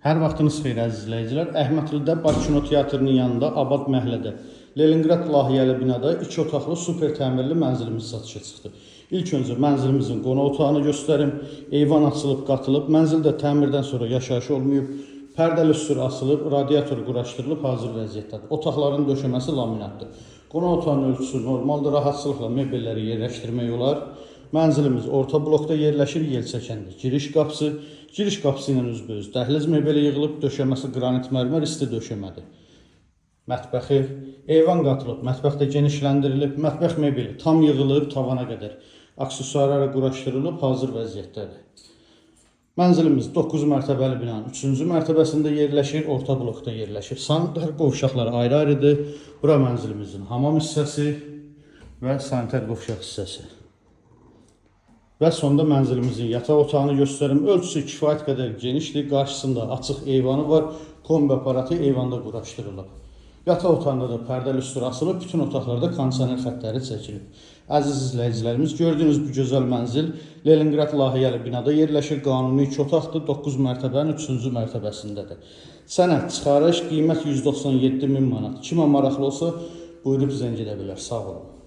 Hər vaxtınız xeyir əziz izləyicilər. Əhmədlidə Bakı Kino Teatrının yanında Abad məhəllədə Leningrad layihəli binada 2 otaqlı super təmirli mənzilimiz satışa çıxdı. İlk öncə mənzilimizin qonaq otağını göstərim. Eyvan açılıb, qatılıb. Mənzildə təmirdən sonra yaşayış olmayıb. Pərdəli üstür asılıb, radiator quraşdırılıb, hazır vəziyyətdədir. Otaqların döşəməsi laminatdır. Qonaq otağının ölçüsü normaldır. Rahatçılıqla mebelləri yerləşdirmək olar. Mənzilimiz orta blokda yerləşir, yelçəkəndir. Giriş qapısı ilə üzbəüz dəhliz mebeli yığılıb, döşəməsi qranit mərmər isti döşəmədir. Mətbəxi, eyvan qatılıb, mətbəxdə genişləndirilib, mətbəx mebeli tam yığılıb, tavana qədər aksesuarlara quraşdırılıb, hazır vəziyyətdədir. Mənzilimiz 9 mərtəbəli binanın 3-cü mərtəbəsində yerləşir, orta blokda yerləşir. Sanitar qovşaqları ayrı-ayrıdır. Bura mənzilimizin hamam hissəsi və sanitar qovşaq hissəsi. Və sonda mənzilimizin yataq otağını göstərim. Ölçüsü kifayət qədər genişdir. Qarşısında açıq eyvanı var. Kombi aparatı eyvanda quraşdırılıb. Yataq otağında da pərdəli üstür asılıb. Bütün otaqlarda kondisioner xəttləri çəkilib. Əziz izləyicilərimiz, gördüyünüz bu gözəl mənzil Leningrad layihəli binada yerləşir. Qanuni 2 otaqdır. 9 mərtəbənin 3-cü mərtəbəsindədir. Sənəd çıxarış, qiymət 197.000 manat. Kimə maraqlı olsa buyurub zəng edə bilər. Sağ olun.